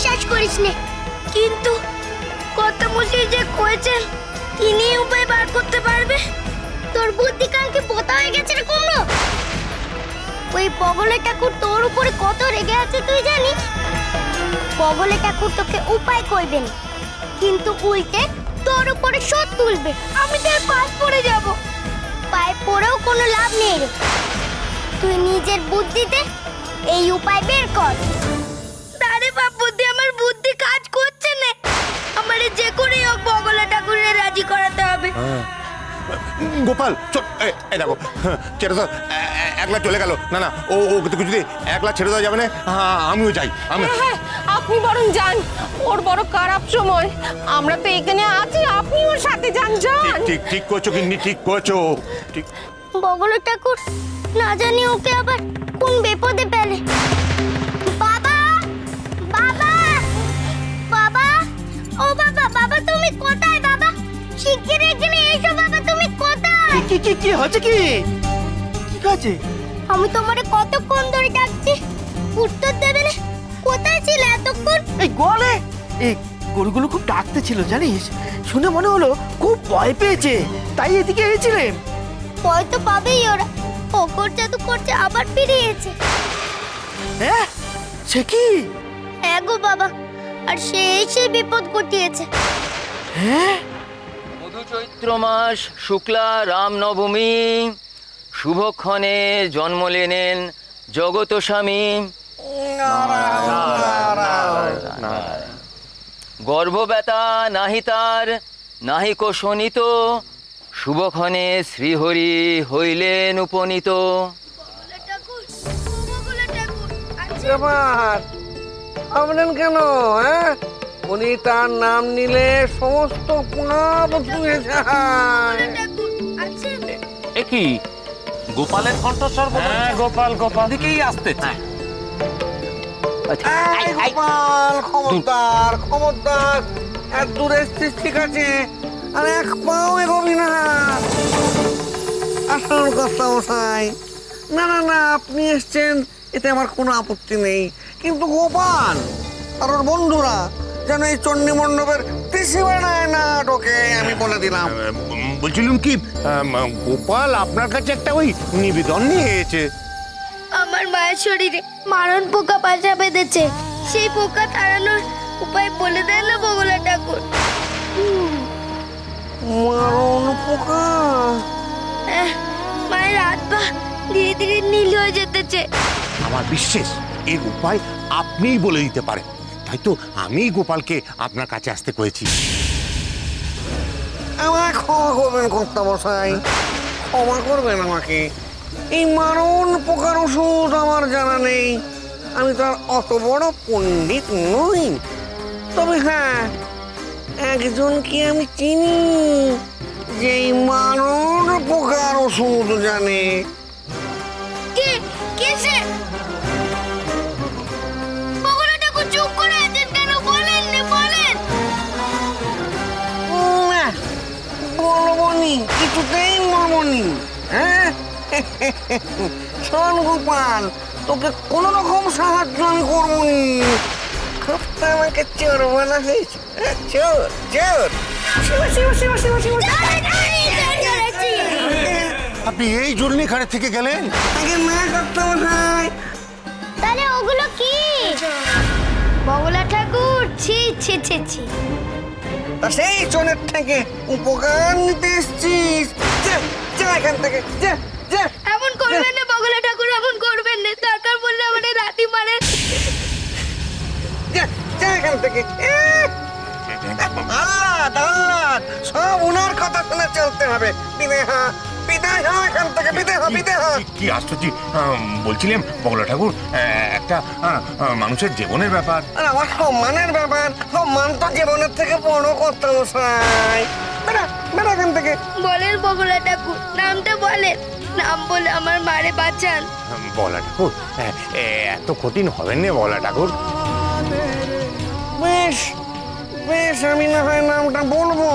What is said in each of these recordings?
বিশ্বাস করিস নে। কিন্তু কর্তামশাই যে কয়েছেন তিনি উপায় বার করতে পারবে। তোর বুদ্ধি কালকে পোতা হয়ে গেছে রে কুমড়ো। ওই বগলে ঠাকুর তোর উপরে কত রেগে আছে তুই জানিস? বগলে ঠাকুর তোকে উপায় কইবেন, কিন্তু উল্টে তোর উপরে শোধ তুলবে। আমি তোর পায়ে পড়ে যাব। পায়ে পড়েও কোনো লাভ নেই রে। তুই নিজের বুদ্ধিতে এই উপায় বের কর। আরে বাপ বুদ্ধি, আমার বুদ্ধি কাজ করছে না। আমারে যে করেই হোক বগলা ঠাকুরের রাজি করাতে হবে। গোপাল চল, এই দেখো ছেড়ে দাও, একলা চলে গেল। না না, ও যদি একলা ছেড়ে দেওয়া যাবে না, আমিও যাই। হ্যাঁ, আপনি বরং যান, ওর বড় খারাপ সময়। আমরা তো এখানে আছি, আপনি ওর সাথে যান। যান। ঠিক করছো গিন্নি, ঠিক করছো। ঠিক। বগলা ঠাকুর না জানি ওকে আবার কোন বিপদে ফেলে। বাবা, বাবা, বাবা, ও বাবা, বাবা তুমি কোথায়? বাবা শিগগির এখানে এসো। বাবা তুমি কোথায়? কি হচ্ছে? কি কাজে? আমি তোমারে কতক্ষণ ধরে ডাকছি, উত্তর দেবে না। কোথায় ছিলে এতক্ষণ? এই গোয়ালে এই গরুগুলো খুব ডাকতে ছিল জানিস, শুনে মনে হলো খুব ভয় পেয়েছে, তাই এদিকে এসেছিলেন। ভয় তো পাবেই ওরা। পকর জাদু করছে আবার ফিরিয়েছে। হ্যাঁ, সে কি? গো বাবা, আর সে এসে বিপদ ঘটিয়েছে। হ্যাঁ, মধু চৈত্র মাস শুক্লা রামনবমী শুভক্ষণে জন্ম লেনেন জগত স্বামী। গর্ভব্যথা নাহি তার নাহিক শোনিত, শুভক্ষণে শ্রীহরি হইলেন উপনীত। ভাবলেন কেন? হ্যাঁ, উনি তার নাম নিলে সমস্ত পাপ ধুয়ে যায়। এ কি গোপালের কণ্ঠস্বর? হ্যাঁ, গোপাল দিকেই আসতেছে। এই গোপাল, খবরদার খবরদার, এত দূরে এসছিস ঠিক আছে, আর এক পাও এগোবি না। আসল কথা মশাই, না না না, আপনি এসছেন এতে আমার কোনো আপত্তি নেই, কিন্তু গোপাল আর ওর বন্ধুরা যেন এই চণ্ডী মণ্ডপের ত্রিসীমানায় না ঢোকে, আমি বলে দিলাম। বলছিলাম কি, গোপাল আপনার কাছে একটা ওই নিবেদন নিয়ে এসেছে। আমার মায়ের শরীরে মারণ পোকা বাসা বেঁধেছে। সেই পোকা তাড়ানোর উপায় বলে দেয় না বগলা ঠাকুর। মারণ পোকা? মায়ের হাত পা ধীরে ধীরে নীল হয়ে যেতেছে। আমার বিশ্বাস এর উপায় আপনিই বলে দিতে পারেন, তাই তো আমি গোপালকে আপনার কাছে আসতে করেছি। আমায় ক্ষমা করবেন কর্তামশাই, ক্ষমা করবেন আমাকে। এই মারণ পোকার ওষুধ আমার জানা নেই, আমি তো আর অত বড় পণ্ডিত নই। তবে হ্যাঁ, একজনকে আমি চিনি যে এই মারণ পোকার ওষুধ জানে। কে কে সে? বগলা ঠাকুর চুপ করে আছেন কেন? বলেন না, বলেন। বলবনি, কিছুতেই বলবনি। হ্যাঁ, শোন গোপাল, তোকে কোন রকম সাহায্য আমি করবনি। খুব তো আমাকে চোর বলা হয়েছে। চোর চোর। আপনি এই জন্য এখানে থেকে গেলেন? আগে না কর্তামশাই। তাহলে ওগুলো কি? বগলা ঠাকুর ছি ছি ছি ছি। তা সেই চোরের থেকে উপকার নিতে এসছিস? যা এখান থেকে, যা যা। এমন করবেন না বগলা ঠাকুর, এমন করবেন না। দরকার বললে আমাদের রাতি মারে। যা যা এখান থেকে। আল্লাহ সব উনার কথা শুনে চলতে হবে। বিদায় হ, বিদায় হ এখান থেকে, বিদায় হ, বিদায় হ। কি আশ্চর্য! বলছিলাম বগলা ঠাকুর, একটা মানুষের জীবনের ব্যাপার। আর আমার সম্মানের ব্যাপার। সম্মান তো জীবনের থেকে বড় কর্তামশাই। বেড়া বেড়া এখান থেকে। বলেন বগলা ঠাকুর, নামটা বলেন। নাম বলে আমার মারে বাঁচান। বগলা ঠাকুর, এত কঠিন হবেন না বগলা ঠাকুর। বেশ বেশ, আমি না হয় নামটা বলবো,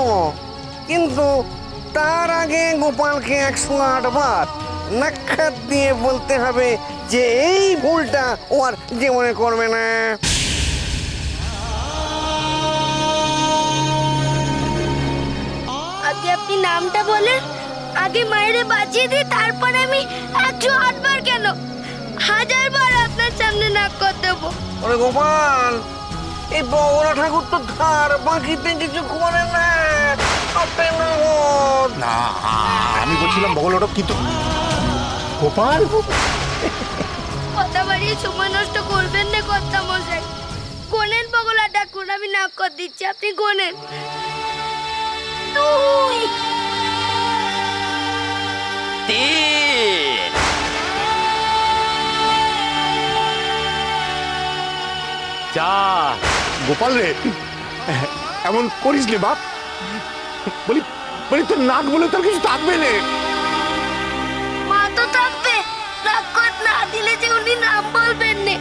কিন্তু তার আগে গোপালকে 108 বার নাক্ষাত দিয়ে বলতে হবে যে এই ভুলটা ও আর জীবনে করবে না। আগে মায়েরে বাঁচিয়ে দিই, তারপরে আমি 108 বার কেন 1000 বার আপনার সামনে নাক করে দেবো। ওরে গোপাল, এই বগলা ঠাকুর তো ধার বাকিতে কিছু করে না। আপে নগদ। না, আমি বলছিলাম বগলটা কিন্তু গোপাল। কথা বাড়িয়ে সময় নষ্ট করবেন না কর্তা মশাই। গোনেন বগলা ঠাকুর, আমি নাক করে দিচ্ছি, আপনি গোনেন। 2 3 4 গোপাল রে, এমন করিস রে বাপ। বলি বলি তোর নাক বলে তোর কিছু থাকবে রে। মা তো থাকবে, নাক করে না দিলে যে উনি নাম বলবেন না।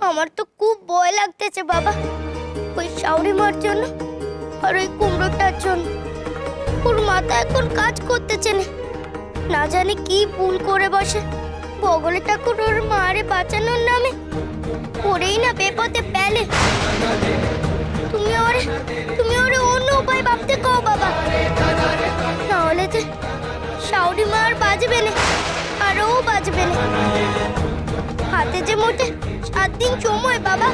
আমার তো খুব ভয় লাগতেছে বাবা, ওই শাউরি মার জন্য আর ওই কুমড়োটার জন্য। ওর মাথা এখন কাজ করতেছে না, না জানি কি ভুল করে বসে। বগলে ঠাকুর ওর মারে বাঁচানোর নামে ওরেই না বেপথে পেলে। তুমি ওরে অন্য উপায় ভাবতে কও বাবা, নাহলে যে শাউরি মার বাজবে না আর ও বাজবে না। হাতে যে মোটে 7 দিন সময় বাবা।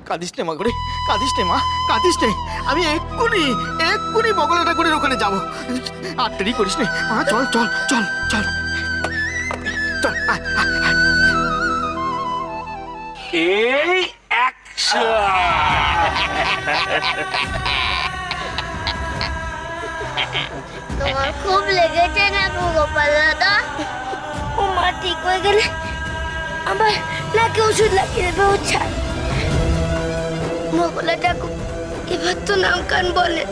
কাঁদিস নে মা করে, কাঁদিস নে মা, কাঁদিস নে। আমি এক্ষুনি বগলা ঠাকুরের ওখানে যাবো। আর দেরি করিস নে মা, চল চল চল চল চল, আয়, আয়, আয়। এই অ্যাকশন! তোমার খুব লেগেছে না গো গোপাল দাদা? ও মা ঠিক হয়ে গেলে আবার নাকি ওষুধ লাগিয়ে দেবে। ও ছাড়, বগলা ঠাকুর এবার তো নাম কান বলে।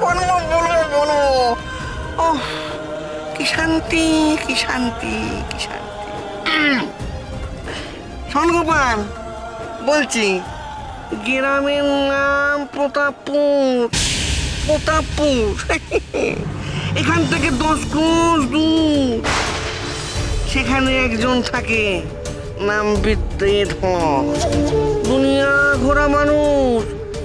বলো বলো বলো। ও কি শান্তি, কি শান্তি, কি শান্তি। শোন গোপাল, বলছি গ্রামের নাম প্রতাপপুর। প্রতাপপুর এখান থেকে 10 ক্রোশ দূর। সেখানে একজন থাকে, নাম বিদ্যেধর। দুনিয়া ঘোরা মানুষ,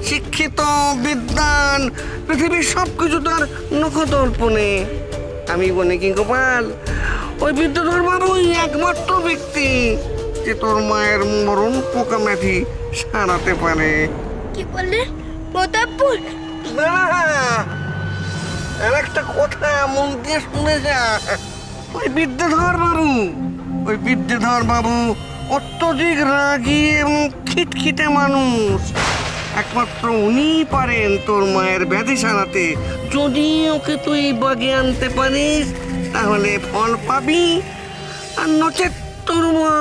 শিক্ষিত, বিদ্বান, পৃথিবীর সবকিছু তার নখদর্পণে। আমি বলি কি গোপাল, ওই বিদ্যেধর বাবুই একমাত্র ব্যক্তি যে তোর মায়ের মরণ পোকামাটি সারাতে পারে। কি বললে? প্রতাপপুর? না, আর একটা কথা মন দিয়ে শুনে যা। ওই বিদ্যেধর বাবু অত্যধিক রাগী এবং খিটখিটে মানুষ। একমাত্র উনিই পারেন তোর মায়ের ব্যাধি সারাতে। যদি ওকে তুই বাগে আনতে পারিস তাহলে ফল পাবি, আর নচেৎ তোর মা।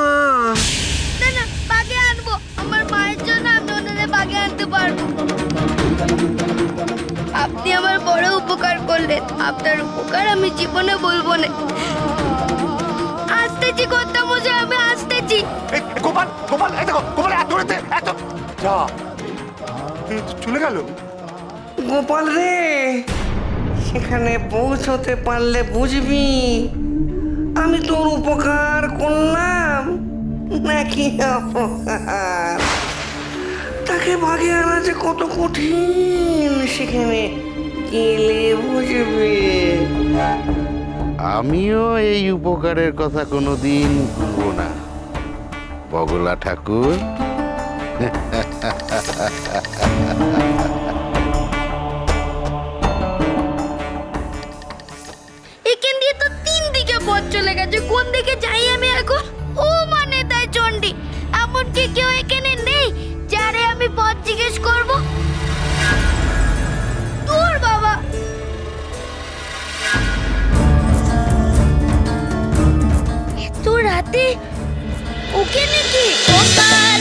না না, বাগে আনবো। আমার মায়ের জন্য আমি ওনাদের বাগে আনতে পারবো। আপনি আমার বড় উপকার করলেন, আপনার উপকার আমি জীবনে বলবো না। আসতেছি কর্তা মশাই, আমি আসতেছি। গোপাল গোপাল, এই দেখো গোপাল এত দূরেতে, এত যা চলে গেল। গোপাল রে, সেখানে পৌঁছতে পারলে বুঝবি আমি তোর উপকার করলাম নাকি অপকার। তাকে ভাগে আনা যে কত কঠিন সেখানে গেলে বুঝবি। আমিও এই উপকারের কথা কোনোদিন ভুলব না বগলা ঠাকুর। এখান দিয়ে তো 3 দিকে পথ চলে গেছে, কোন দিকে যাই আমি এখন? ও মানে তাই চন্ডী, এমন কি কেউ এখানে নেই যারে আমি পথ জিজ্ঞেস করব? দূর বাবা। এত রাতে ওকে নাকি? গোপাল